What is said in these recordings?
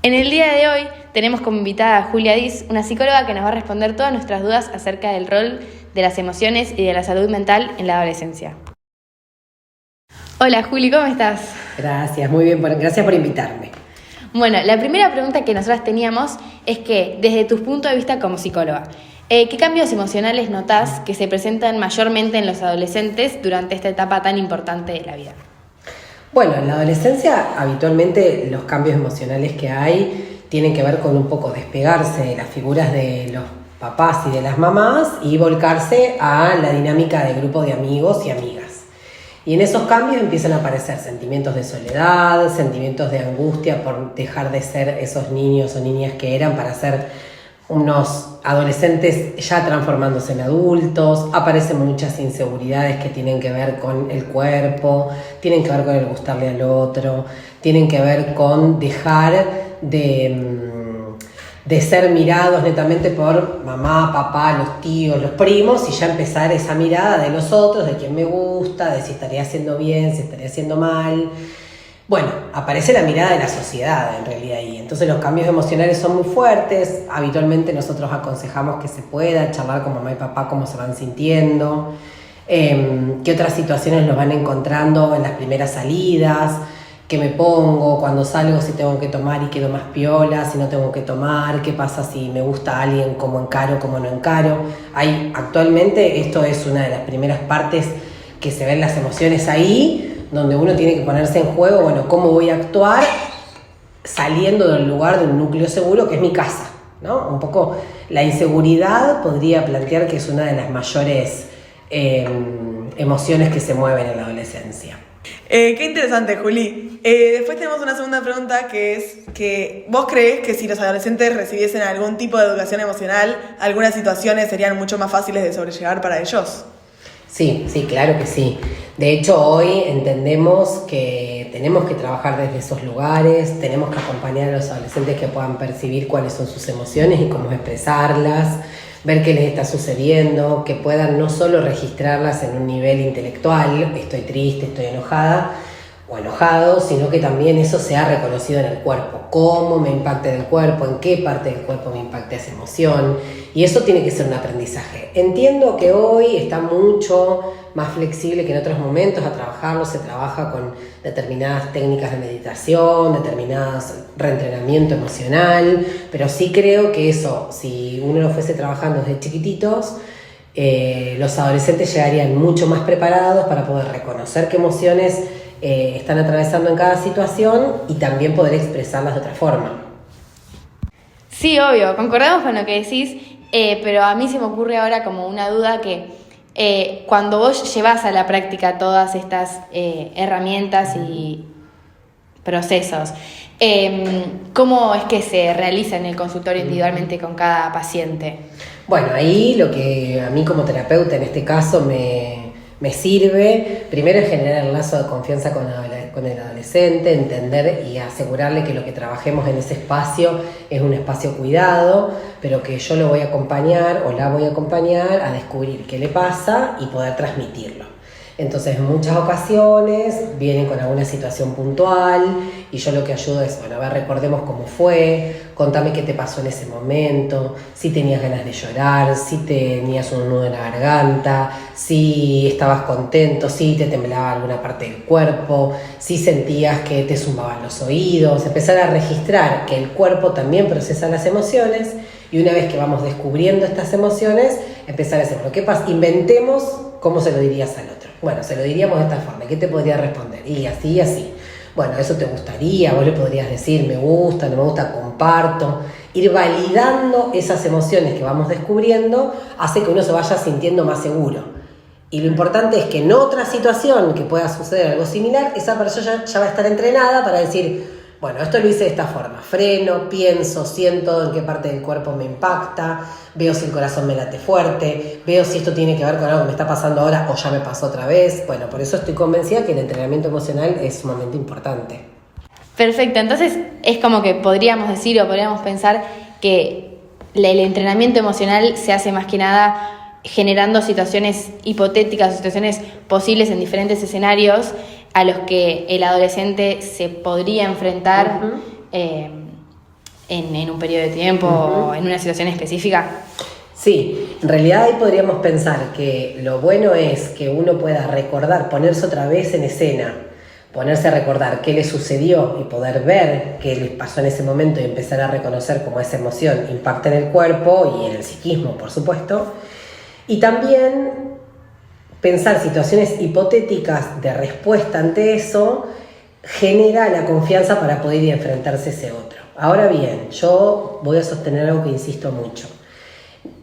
En el día de hoy tenemos como invitada a Julia Diz, una psicóloga que nos va a responder todas nuestras dudas acerca del rol de las emociones y de la salud mental en la adolescencia. Hola Juli, ¿cómo estás? Gracias, muy bien, gracias por invitarme. Bueno, la primera pregunta que nosotras teníamos es que, desde tu punto de vista como psicóloga, ¿qué cambios emocionales notás que se presentan mayormente en los adolescentes durante esta etapa tan importante de la vida? Bueno, en la adolescencia habitualmente los cambios emocionales que hay tienen que ver con un poco despegarse de las figuras de los papás y de las mamás y volcarse a la dinámica de grupo de amigos y amigas. Y en esos cambios empiezan a aparecer sentimientos de soledad, sentimientos de angustia por dejar de ser esos niños o niñas que eran para ser unos adolescentes ya transformándose en adultos. Aparecen muchas inseguridades que tienen que ver con el cuerpo, tienen que ver con el gustarle al otro, tienen que ver con dejar de ser mirados netamente por mamá, papá, los tíos, los primos, y ya empezar esa mirada de los otros, de quién me gusta, de si estaría haciendo bien, si estaría haciendo mal. Bueno, aparece la mirada de la sociedad en realidad ahí. Entonces los cambios emocionales son muy fuertes. Habitualmente nosotros aconsejamos que se pueda charlar con mamá y papá cómo se van sintiendo, qué otras situaciones los van encontrando en las primeras salidas, qué me pongo, cuando salgo, si tengo que tomar y quedo más piola, si no tengo que tomar, qué pasa si me gusta a alguien, cómo encaro, cómo no encaro. Actualmente esto es una de las primeras partes que se ven las emociones ahí, donde uno tiene que ponerse en juego, bueno, cómo voy a actuar saliendo del lugar de un núcleo seguro que es mi casa, ¿no? Un poco la inseguridad podría plantear que es una de las mayores emociones que se mueven en la adolescencia. Qué interesante, Juli. Después tenemos una segunda pregunta que es que ¿vos creés que si los adolescentes recibiesen algún tipo de educación emocional, algunas situaciones serían mucho más fáciles de sobrellevar para ellos? Sí, claro que sí. De hecho, hoy entendemos que tenemos que trabajar desde esos lugares, tenemos que acompañar a los adolescentes que puedan percibir cuáles son sus emociones y cómo expresarlas, ver qué les está sucediendo, que puedan no solo registrarlas en un nivel intelectual, estoy triste, estoy enojada o enojado, sino que también eso sea reconocido en el cuerpo, cómo me impacta en el cuerpo, en qué parte del cuerpo me impacta esa emoción, y eso tiene que ser un aprendizaje. Entiendo que hoy está mucho más flexible que en otros momentos a trabajarlo, se trabaja con determinadas técnicas de meditación, determinados reentrenamiento emocional, pero sí creo que eso, si uno lo fuese trabajando desde chiquititos, los adolescentes llegarían mucho más preparados para poder reconocer qué emociones están atravesando en cada situación y también poder expresarlas de otra forma. Sí, obvio, concordamos con lo que decís, pero a mí se me ocurre ahora como una duda que cuando vos llevas a la práctica todas estas herramientas y procesos, ¿cómo es que se realiza en el consultorio individualmente con cada paciente? Bueno, ahí lo que a mí como terapeuta en este caso me sirve, primero es generar el lazo de confianza con el adolescente, entender y asegurarle que lo que trabajemos en ese espacio es un espacio cuidado, pero que yo lo voy a acompañar o la voy a acompañar a descubrir qué le pasa y poder transmitirlo. Entonces, en muchas ocasiones vienen con alguna situación puntual y yo lo que ayudo es, bueno, a ver, recordemos cómo fue, contame qué te pasó en ese momento, si tenías ganas de llorar, si tenías un nudo en la garganta, si estabas contento, si te temblaba alguna parte del cuerpo, si sentías que te zumbaban los oídos, empezar a registrar que el cuerpo también procesa las emociones y una vez que vamos descubriendo estas emociones, empezar a hacer lo que pasa, inventemos cómo se lo dirías al otro. Bueno, se lo diríamos de esta forma, ¿qué te podría responder? Y así y así. Bueno, eso te gustaría, vos le podrías decir, me gusta, no me gusta, comparto. Ir validando esas emociones que vamos descubriendo hace que uno se vaya sintiendo más seguro. Y lo importante es que en otra situación que pueda suceder algo similar, esa persona ya va a estar entrenada para decir, bueno, esto lo hice de esta forma, freno, pienso, siento en qué parte del cuerpo me impacta, veo si el corazón me late fuerte, veo si esto tiene que ver con algo que me está pasando ahora o ya me pasó otra vez. Bueno, por eso estoy convencida que el entrenamiento emocional es sumamente importante. Perfecto, entonces es como que podríamos decir o podríamos pensar que el entrenamiento emocional se hace más que nada generando situaciones hipotéticas, situaciones posibles en diferentes escenarios a los que el adolescente se podría enfrentar en un periodo de tiempo o en una situación específica. Sí, en realidad ahí podríamos pensar que lo bueno es que uno pueda recordar, ponerse otra vez en escena, ponerse a recordar qué le sucedió y poder ver qué les pasó en ese momento y empezar a reconocer cómo esa emoción impacta en el cuerpo y en el psiquismo, por supuesto. Y también pensar situaciones hipotéticas de respuesta ante eso genera la confianza para poder ir a enfrentarse a ese otro. Ahora bien, yo voy a sostener algo que insisto mucho.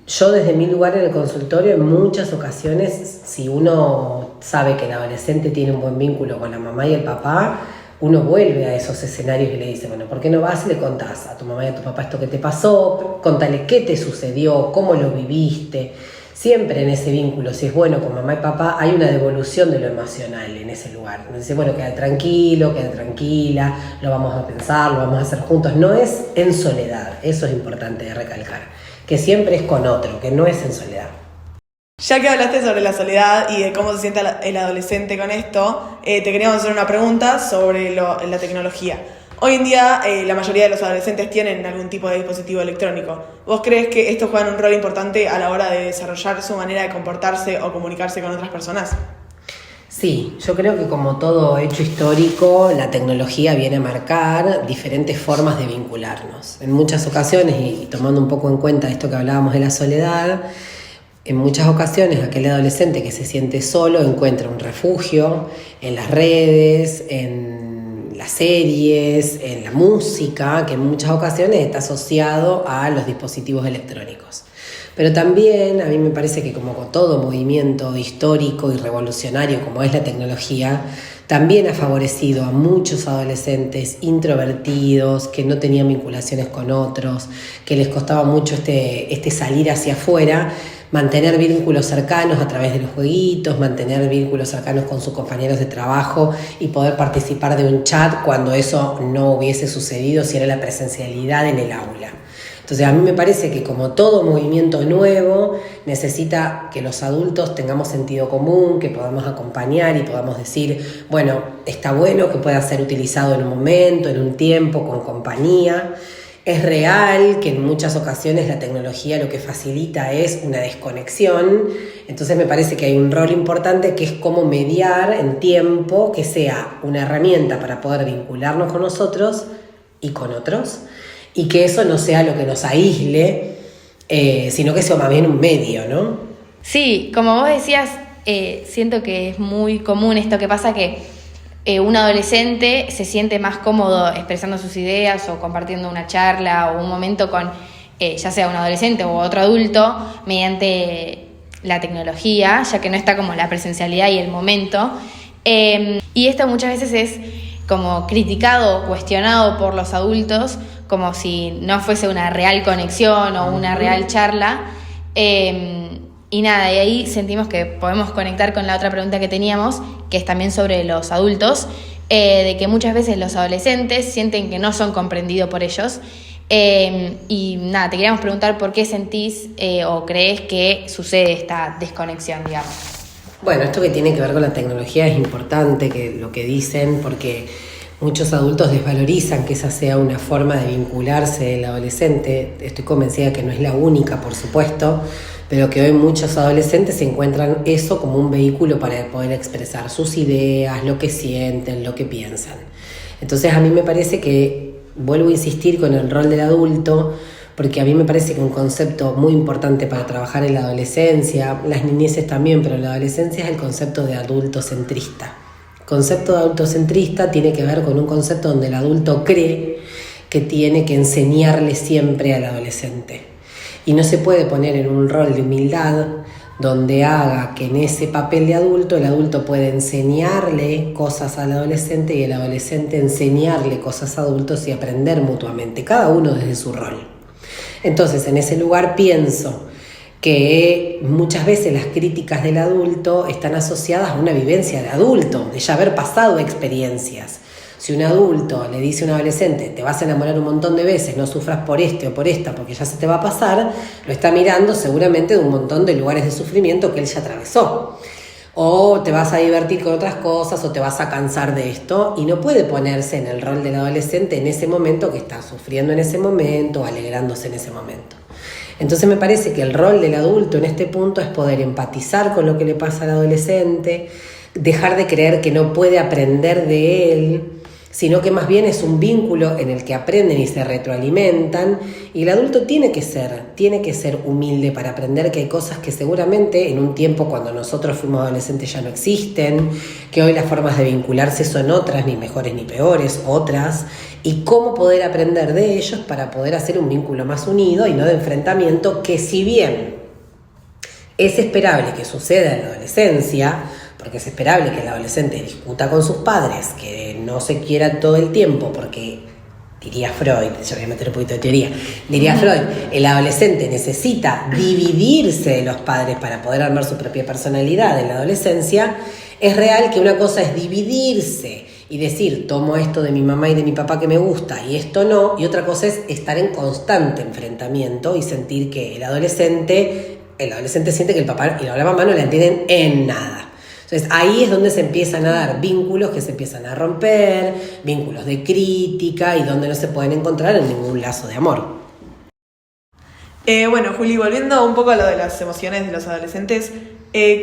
Yo desde mi lugar en el consultorio, en muchas ocasiones, si uno sabe que el adolescente tiene un buen vínculo con la mamá y el papá, uno vuelve a esos escenarios y le dice, bueno, ¿por qué no vas y le contás a tu mamá y a tu papá esto que te pasó? Contale qué te sucedió, cómo lo viviste. Siempre en ese vínculo, si es bueno con mamá y papá, hay una devolución de lo emocional en ese lugar. Entonces, bueno, queda tranquilo, queda tranquila, lo vamos a pensar, lo vamos a hacer juntos. No es en soledad, eso es importante de recalcar. Que siempre es con otro, que no es en soledad. Ya que hablaste sobre la soledad y de cómo se siente el adolescente con esto, te queríamos hacer una pregunta sobre la tecnología. Hoy en día la mayoría de los adolescentes tienen algún tipo de dispositivo electrónico. ¿Vos crees que estos juegan un rol importante a la hora de desarrollar su manera de comportarse o comunicarse con otras personas? Sí, yo creo que como todo hecho histórico, la tecnología viene a marcar diferentes formas de vincularnos. En muchas ocasiones, y tomando un poco en cuenta esto que hablábamos de la soledad, en muchas ocasiones aquel adolescente que se siente solo encuentra un refugio en las redes, en las series, en la música, que en muchas ocasiones está asociado a los dispositivos electrónicos. Pero también a mí me parece que como con todo movimiento histórico y revolucionario como es la tecnología, también ha favorecido a muchos adolescentes introvertidos, que no tenían vinculaciones con otros, que les costaba mucho este salir hacia afuera, mantener vínculos cercanos a través de los jueguitos, mantener vínculos cercanos con sus compañeros de trabajo y poder participar de un chat cuando eso no hubiese sucedido si era la presencialidad en el aula. Entonces a mí me parece que como todo movimiento nuevo necesita que los adultos tengamos sentido común, que podamos acompañar y podamos decir, bueno, está bueno que pueda ser utilizado en un momento, en un tiempo, con compañía. Es real que en muchas ocasiones la tecnología lo que facilita es una desconexión, entonces me parece que hay un rol importante que es cómo mediar en tiempo, que sea una herramienta para poder vincularnos con nosotros y con otros, y que eso no sea lo que nos aísle, sino que sea más bien un medio, ¿no? Sí, como vos decías, siento que es muy común esto que pasa que un adolescente se siente más cómodo expresando sus ideas o compartiendo una charla o un momento con ya sea un adolescente o otro adulto mediante la tecnología, ya que no está como la presencialidad y el momento. Y esto muchas veces es como criticado o cuestionado por los adultos como si no fuese una real conexión o una real charla. Y nada, y ahí sentimos que podemos conectar con la otra pregunta que teníamos, que es también sobre los adultos, de que muchas veces los adolescentes sienten que no son comprendidos por ellos. Y nada, te queríamos preguntar por qué sentís o crees que sucede esta desconexión, digamos. Bueno, esto que tiene que ver con la tecnología es importante, que lo que dicen, porque muchos adultos desvalorizan que esa sea una forma de vincularse del adolescente. Estoy convencida que no es la única, por supuesto, pero que hoy muchos adolescentes encuentran eso como un vehículo para poder expresar sus ideas, lo que sienten, lo que piensan. Entonces a mí me parece que, vuelvo a insistir con el rol del adulto, porque a mí me parece que un concepto muy importante para trabajar en la adolescencia, las niñeces también, pero la adolescencia es el concepto de adultocentrista. El concepto de adultocentrista tiene que ver con un concepto donde el adulto cree que tiene que enseñarle siempre al adolescente. Y no se puede poner en un rol de humildad donde haga que en ese papel de adulto el adulto puede enseñarle cosas al adolescente y el adolescente enseñarle cosas a adultos y aprender mutuamente, cada uno desde su rol. Entonces, en ese lugar pienso que muchas veces las críticas del adulto están asociadas a una vivencia de adulto, de ya haber pasado experiencias. Si un adulto le dice a un adolescente, te vas a enamorar un montón de veces, no sufras por este o por esta porque ya se te va a pasar, lo está mirando seguramente de un montón de lugares de sufrimiento que él ya atravesó. o te vas a divertir con otras cosas, o te vas a cansar de esto, y no puede ponerse en el rol del adolescente en ese momento que está sufriendo en ese momento, o alegrándose en ese momento. Entonces me parece que el rol del adulto en este punto es poder empatizar con lo que le pasa al adolescente, dejar de creer que no puede aprender de él, sino que más bien es un vínculo en el que aprenden y se retroalimentan, y el adulto tiene que ser humilde para aprender que hay cosas que seguramente en un tiempo cuando nosotros fuimos adolescentes ya no existen, que hoy las formas de vincularse son otras, ni mejores ni peores, otras, y cómo poder aprender de ellos para poder hacer un vínculo más unido y no de enfrentamiento, que si bien es esperable que suceda en la adolescencia, porque es esperable que el adolescente discuta con sus padres, que no se quiera todo el tiempo, porque diría Freud, yo voy a meter un poquito de teoría, diría Freud, el adolescente necesita dividirse de los padres para poder armar su propia personalidad en la adolescencia. Es real que una cosa es dividirse y decir, tomo esto de mi mamá y de mi papá que me gusta y esto no, y otra cosa es estar en constante enfrentamiento y sentir que el adolescente siente que el papá y la mamá no le entienden en nada. Entonces ahí es donde se empiezan a dar vínculos que se empiezan a romper, vínculos de crítica y donde no se pueden encontrar en ningún lazo de amor. Bueno, Juli, volviendo un poco a lo de las emociones de los adolescentes,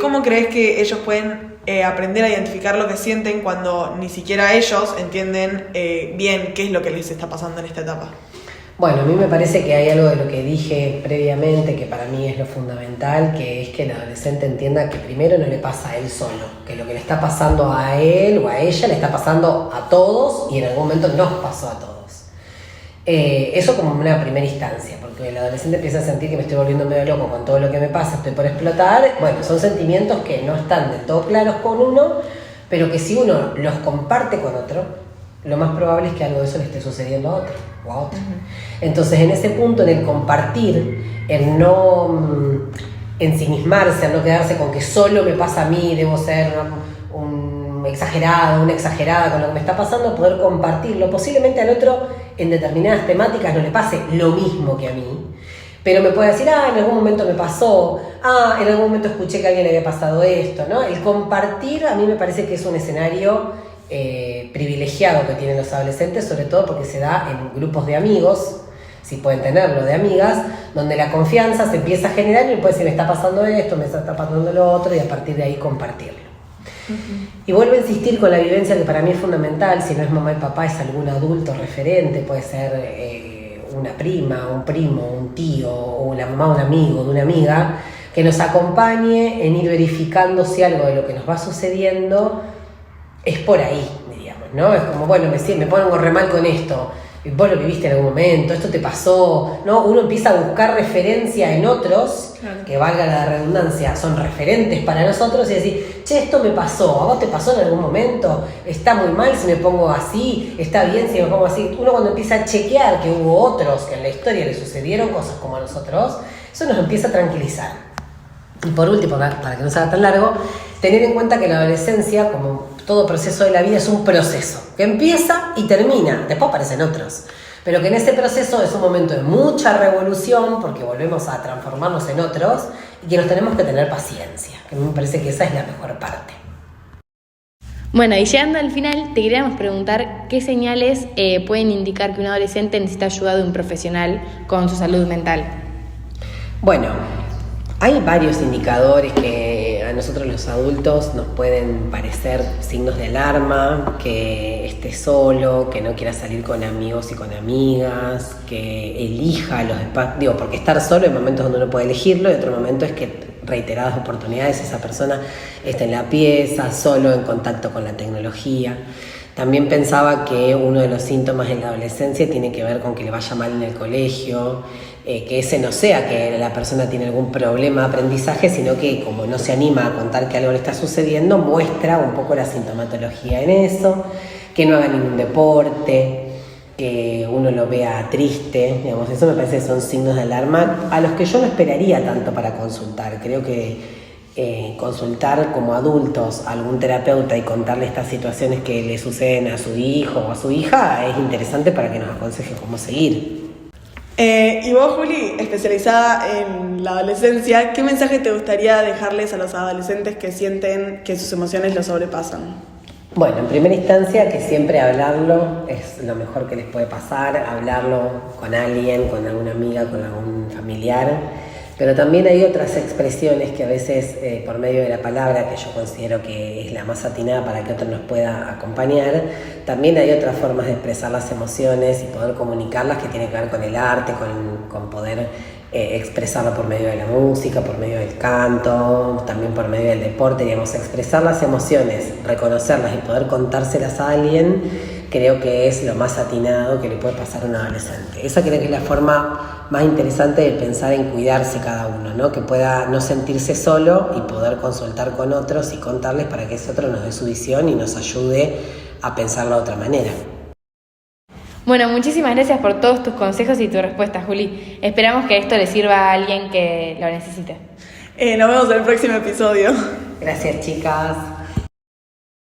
¿cómo crees que ellos pueden aprender a identificar lo que sienten cuando ni siquiera ellos entienden bien qué es lo que les está pasando en esta etapa? Bueno, a mí me parece que hay algo de lo que dije previamente que para mí es lo fundamental, que es que el adolescente entienda que primero no le pasa a él solo, que lo que le está pasando a él o a ella le está pasando a todos y en algún momento nos pasó a todos. Eso como una primera instancia, porque el adolescente empieza a sentir que me estoy volviendo medio loco con todo lo que me pasa, estoy por explotar. Bueno, son sentimientos que no están del todo claros con uno, pero que si uno los comparte con otro, lo más probable es que algo de eso le esté sucediendo a otro o a otra. Entonces, en ese punto, en el compartir, en no ensimismarse, en no quedarse con que solo me pasa a mí, debo ser un exagerado, una exagerada con lo que me está pasando, poder compartirlo. Posiblemente al otro, en determinadas temáticas, no le pase lo mismo que a mí, pero me puede decir, en algún momento me pasó, en algún momento escuché que a alguien le había pasado esto, ¿no? El compartir a mí me parece que es un escenario privilegiado que tienen los adolescentes, sobre todo porque se da en grupos de amigos, si pueden tenerlo, de amigas, donde la confianza se empieza a generar y puede decir, me está pasando esto, me está pasando lo otro, y a partir de ahí compartirlo. Y vuelvo a insistir con la vivencia que para mí es fundamental. Si no es mamá y papá, es algún adulto referente, puede ser una prima, un primo, un tío, o la mamá de un amigo, de una amiga, que nos acompañe en ir verificando si algo de lo que nos va sucediendo es por ahí, diríamos, ¿no? Es como, bueno, me pongo re mal con esto, vos lo viviste en algún momento, esto te pasó, ¿no? Uno empieza a buscar referencia en otros, claro, que valga la redundancia, son referentes para nosotros, y decir, che, esto me pasó, ¿a vos te pasó en algún momento? ¿Está muy mal si me pongo así? ¿Está bien si me pongo así? Uno cuando empieza a chequear que hubo otros que en la historia le sucedieron cosas como a nosotros, eso nos empieza a tranquilizar. Y por último, para que no se haga tan largo, tener en cuenta que la adolescencia, como todo proceso de la vida, es un proceso que empieza y termina, después aparecen otros, pero que en ese proceso es un momento de mucha revolución porque volvemos a transformarnos en otros y que nos tenemos que tener paciencia, que a mí me parece que esa es la mejor parte. Bueno, y llegando al final, te queríamos preguntar qué señales pueden indicar que un adolescente necesita ayuda de un profesional con su salud mental. Bueno, hay varios indicadores que a nosotros los adultos nos pueden parecer signos de alarma, que esté solo, que no quiera salir con amigos y con amigas, que elija los espacios, porque estar solo hay momentos donde uno puede elegirlo y otro momento es que reiteradas oportunidades esa persona está en la pieza, solo, en contacto con la tecnología. También pensaba que uno de los síntomas en la adolescencia tiene que ver con que le vaya mal en el colegio, que ese no sea que la persona tiene algún problema de aprendizaje, sino que como no se anima a contar que algo le está sucediendo, muestra un poco la sintomatología en eso, que no haga ningún deporte, que uno lo vea triste, digamos, eso me parece que son signos de alarma a los que yo no esperaría tanto para consultar. Creo que consultar como adultos a algún terapeuta y contarle estas situaciones que le suceden a su hijo o a su hija es interesante para que nos aconseje cómo seguir. Y vos, Juli, especializada en la adolescencia, ¿qué mensaje te gustaría dejarles a los adolescentes que sienten que sus emociones los sobrepasan? Bueno, en primera instancia que siempre hablarlo es lo mejor que les puede pasar, hablarlo con alguien, con alguna amiga, con algún familiar, pero también hay otras expresiones que a veces por medio de la palabra, que yo considero que es la más atinada para que otro nos pueda acompañar, también hay otras formas de expresar las emociones y poder comunicarlas que tienen que ver con el arte, con poder expresarlo por medio de la música, por medio del canto, también por medio del deporte, digamos, expresar las emociones, reconocerlas y poder contárselas a alguien, creo que es lo más atinado que le puede pasar a un adolescente. Esa creo que es la forma más interesante de pensar en cuidarse cada uno, ¿no? Que pueda no sentirse solo y poder consultar con otros y contarles para que ese otro nos dé su visión y nos ayude a pensarlo de otra manera. Bueno, muchísimas gracias por todos tus consejos y tu respuesta, Juli. Esperamos que esto le sirva a alguien que lo necesite. Nos vemos en el próximo episodio. Gracias, chicas.